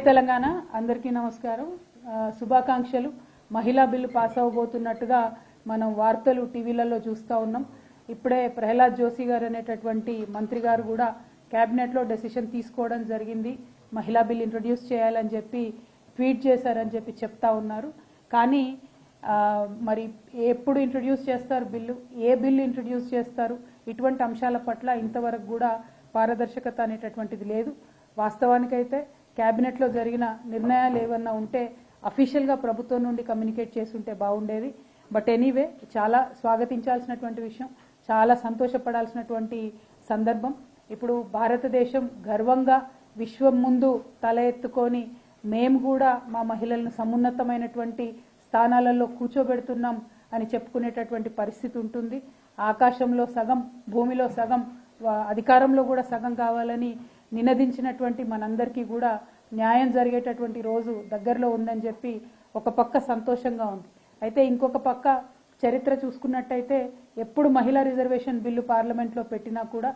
తెలంగాణ అందరికీ నమస్కారం. శుభాకాంక్షలు. మహిళా బిల్లు పాస్ అవబోతున్నట్టుగా మనం వార్తలు టీవీలలో చూస్తూ ఉన్నాం. ఇప్పుడే ప్రహ్లాద్ జోషి గారు అనేటటువంటి మంత్రి గారు కూడా క్యాబినెట్లో డెసిషన్ తీసుకోవడం జరిగింది. మహిళా బిల్ ఇంట్రొడ్యూస్ చేయాలని చెప్పి ట్వీట్ చేశారని చెప్పి చెప్తా ఉన్నారు. కానీ మరి ఎప్పుడు ఇంట్రొడ్యూస్ చేస్తారు బిల్లు, ఏ బిల్లు ఇంట్రొడ్యూస్ చేస్తారు, ఇటువంటి అంశాల పట్ల ఇంతవరకు కూడా పారదర్శకత అనేటటువంటిది లేదు. వాస్తవానికైతే క్యాబినెట్లో జరిగిన నిర్ణయాలు ఏమన్నా ఉంటే అఫీషియల్గా ప్రభుత్వం నుండి కమ్యూనికేట్ చేస్తుంటే బాగుండేది. బట్ ఎనీవే, చాలా స్వాగతించాల్సినటువంటి విషయం, చాలా సంతోషపడాల్సినటువంటి సందర్భం. ఇప్పుడు భారతదేశం గర్వంగా విశ్వం ముందు తల ఎత్తుకొని మేము కూడా మా మహిళలను సమున్నతమైనటువంటి స్థానాలలో కూర్చోబెడుతున్నాం అని చెప్పుకునేటటువంటి పరిస్థితి ఉంటుంది. ఆకాశంలో సగం, భూమిలో సగం, అధికారంలో కూడా సగం కావాలని నినదించినటువంటి మనందరికీ కూడా న్యాయం జరిగేటటువంటి రోజు దగ్గరలో ఉందని చెప్పి ఒక పక్క సంతోషంగా ఉంది. అయితే ఇంకొక పక్క చరిత్ర చూసుకున్నట్టయితే ఎప్పుడు మహిళా రిజర్వేషన్ బిల్లు పార్లమెంట్లో పెట్టినా కూడా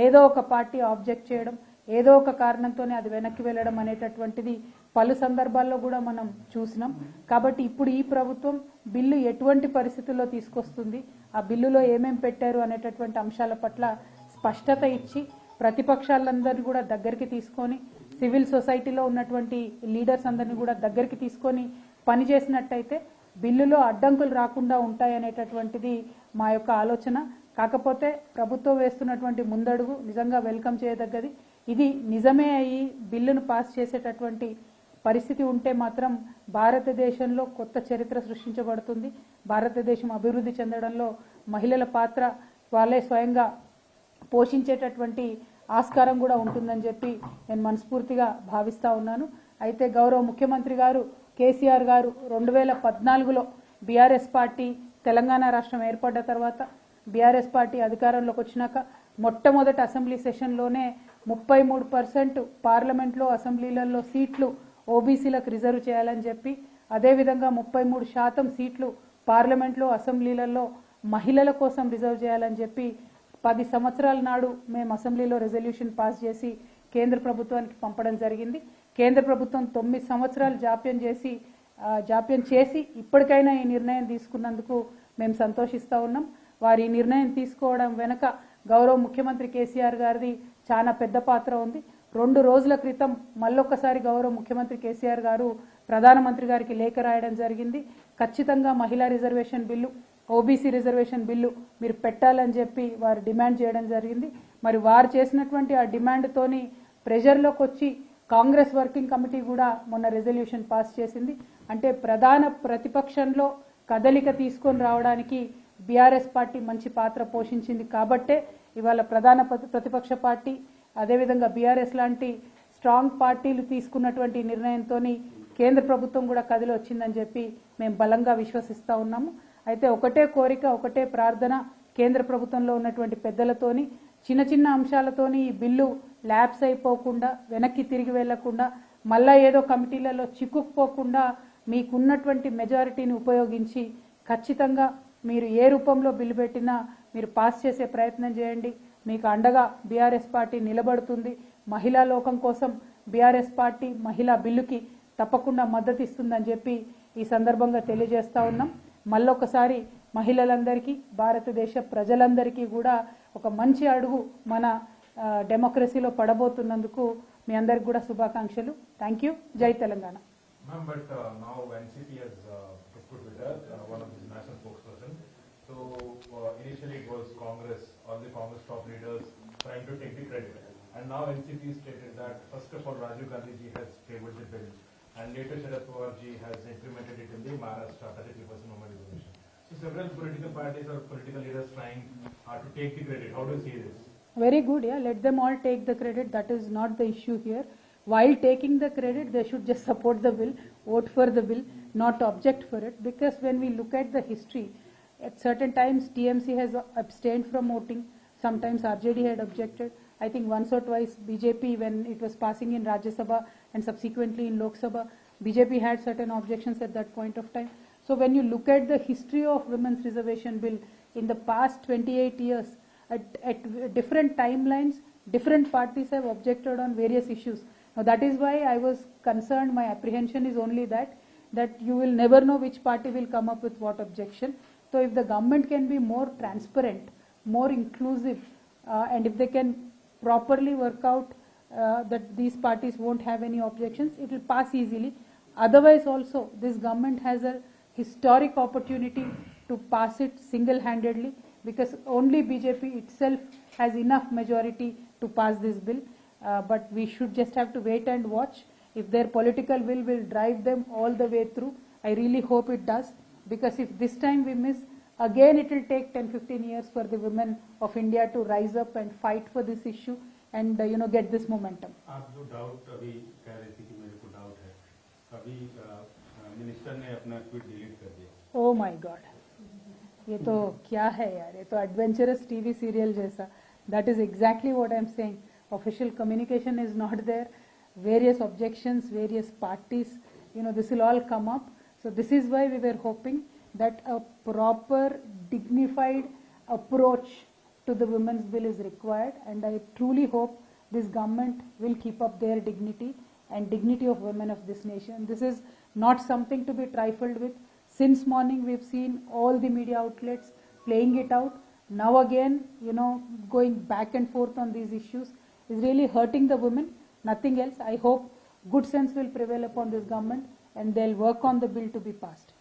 ఏదో ఒక పార్టీ ఆబ్జెక్ట్ చేయడం, ఏదో ఒక కారణంతోనే అది వెనక్కి వెళ్ళడం అనేటటువంటిది పలు సందర్భాల్లో కూడా మనం చూసినాం. కాబట్టి ఇప్పుడు ఈ ప్రభుత్వం బిల్లు ఎటువంటి పరిస్థితుల్లో తీసుకొస్తుంది, ఆ బిల్లులో ఏమేం పెట్టారు అనేటటువంటి అంశాల పట్ల స్పష్టత ఇచ్చి ప్రతిపక్షాలందరినీ కూడా దగ్గరికి తీసుకొని, సివిల్ సొసైటీలో ఉన్నటువంటి లీడర్స్ అందరినీ కూడా దగ్గరికి తీసుకొని పనిచేసినట్టయితే బిల్లులో అడ్డంకులు రాకుండా ఉంటాయనేటటువంటిది మా యొక్క ఆలోచన. కాకపోతే ప్రభుత్వం వేస్తున్నటువంటి ముందడుగు నిజంగా వెల్కమ్ చేయదగ్గది. ఇది నిజమే అయ్యి బిల్లును పాస్ చేసేటటువంటి పరిస్థితి ఉంటే మాత్రం భారతదేశంలో కొత్త చరిత్ర సృష్టించబడుతుంది. భారతదేశం అభివృద్ధి చెందడంలో మహిళల పాత్ర వాళ్ళే స్వయంగా పోషించేటటువంటి ఆస్కారం కూడా ఉంటుందని చెప్పి నేను మనస్ఫూర్తిగా భావిస్తూ ఉన్నాను. అయితే గౌరవ ముఖ్యమంత్రి గారు కేసీఆర్ గారు 2014లో బీఆర్ఎస్ పార్టీ తెలంగాణ రాష్ట్రం ఏర్పడ్డ తర్వాత బీఆర్ఎస్ పార్టీ అధికారంలోకి వచ్చినాక మొట్టమొదటి అసెంబ్లీ సెషన్లోనే 33% పార్లమెంట్లో అసెంబ్లీలలో సీట్లు ఓబీసీలకు రిజర్వ్ చేయాలని చెప్పి, అదేవిధంగా 33% సీట్లు పార్లమెంట్లో అసెంబ్లీలలో మహిళల కోసం రిజర్వ్ చేయాలని చెప్పి 10 సంవత్సరాల నాడు మేము అసెంబ్లీలో రెజల్యూషన్ పాస్ చేసి కేంద్ర ప్రభుత్వానికి పంపడం జరిగింది. కేంద్ర ప్రభుత్వం 9 సంవత్సరాలు జాప్యం చేసి ఇప్పటికైనా ఈ నిర్ణయం తీసుకున్నందుకు మేము సంతోషిస్తూ ఉన్నాం. వారి నిర్ణయం తీసుకోవడం వెనక గౌరవ ముఖ్యమంత్రి కేసీఆర్ గారిది చాలా పెద్ద పాత్ర ఉంది. 2 రోజుల క్రితం మళ్ళొక్కసారి గౌరవ ముఖ్యమంత్రి కేసీఆర్ గారు ప్రధానమంత్రి గారికి లేఖ రాయడం జరిగింది. ఖచ్చితంగా మహిళా reservation bill, OBC reservation bill మీరు పెట్టాలని చెప్పి వారు డిమాండ్ చేయడం జరిగింది. మరి వారు చేసినటువంటి ఆ డిమాండ్తోని ప్రెషర్లోకి వచ్చి కాంగ్రెస్ వర్కింగ్ కమిటీ కూడా మొన్న రెజల్యూషన్ పాస్ చేసింది. అంటే ప్రధాన ప్రతిపక్షంలో కదలిక తీసుకొని రావడానికి బీఆర్ఎస్ పార్టీ మంచి పాత్ర పోషించింది. కాబట్టే ఇవాళ ప్రధాన ప్రతిపక్ష పార్టీ, అదేవిధంగా బీఆర్ఎస్ లాంటి స్ట్రాంగ్ పార్టీలు తీసుకున్నటువంటి నిర్ణయంతో కేంద్ర ప్రభుత్వం కూడా కదిలి వచ్చిందని చెప్పి మేము బలంగా విశ్వసిస్తూ ఉన్నాము. అయితే ఒకటే కోరిక, ఒకటే ప్రార్థన, కేంద్ర ప్రభుత్వంలో ఉన్నటువంటి పెద్దలతోని చిన్న చిన్న అంశాలతోని ఈ బిల్లు ల్యాప్స్ అయిపోకుండా, వెనక్కి తిరిగి వెళ్లకుండా, మళ్ళా ఏదో కమిటీలలో చిక్కుకుపోకుండా మీకున్నటువంటి మెజారిటీని ఉపయోగించి ఖచ్చితంగా మీరు ఏ రూపంలో బిల్లు పెట్టినా మీరు పాస్ చేసే ప్రయత్నం చేయండి. మీకు అండగా బీఆర్ఎస్ పార్టీ నిలబడుతుంది. మహిళా లోకం కోసం బీఆర్ఎస్ పార్టీ మహిళా బిల్లుకి తప్పకుండా మద్దతు ఇస్తుందని చెప్పి ఈ సందర్భంగా తెలియజేస్తా ఉన్నాం. మళ్ళొకసారి మహిళలందరికీ, భారతదేశ ప్రజలందరికీ కూడా ఒక మంచి అడుగు మన డెమోక్రసీలో పడబోతున్నందుకు మీ అందరికి కూడా శుభాకాంక్షలు. Thank you. జై Telangana. Ma'am, but now NCP has put with her one of his national spokesperson. So initially it was Congress, all the Congress top leaders trying to take the credit, and now NCP stated that first of all Rajiv Gandhi ji has favored the bill, and later Sharad Pawar ji has implemented it in the Maharashtra 33% women reservation. So several political parties or political leaders trying to take the credit. How do you see this? Very good. Yeah, let them all take the credit. That is not the issue here. While taking the credit, they should just support the bill, vote for the bill, not object for it. Because when we look at the history, at certain times TMC has abstained from voting, sometimes RJD had objected. I think once or twice BJP, when it was passing in Rajya Sabha and subsequently in Lok Sabha, BJP had certain objections at that point of time. So when you look at the history of women's reservation bill in the past 28 years, at different timelines, different parties have objected on various issues. Now that is why I was concerned. My apprehension is only that you will never know which party will come up with what objection. So if the government can be more transparent, more inclusive, and if they can properly work out that these parties won't have any objections, it will pass easily. Otherwise also, this government has a historic opportunity to pass it single-handedly, because only BJP itself has enough majority to pass this bill. But we should just have to wait and watch. If their political will drive them all the way through. I really hope it does, because if this time we miss, again it will take 10-15 years for the women of India to rise up and fight for this issue and get this momentum. आप जो doubt अभी कह रही थी कि मेरे को doubt है, अभी मिनिस्टर ने अपना ट्वीट डिलीट कर दिया. Oh my God, ये तो क्या है यार, ये तो एडवेंचरस टीवी सीरियल जैसा. That is exactly what I am saying. Official communication is not there. Various objections, various parties, this will all come up. So this is why we were hoping that a proper, dignified approach to the women's bill is required, and I truly hope this government will keep up their dignity and dignity of women of this nation. This is not something to be trifled with. Since morning we've seen all the media outlets playing it out. Now again, going back and forth on these issues is really hurting the women, nothing else. I hope good sense will prevail upon this government and they'll work on the bill to be passed.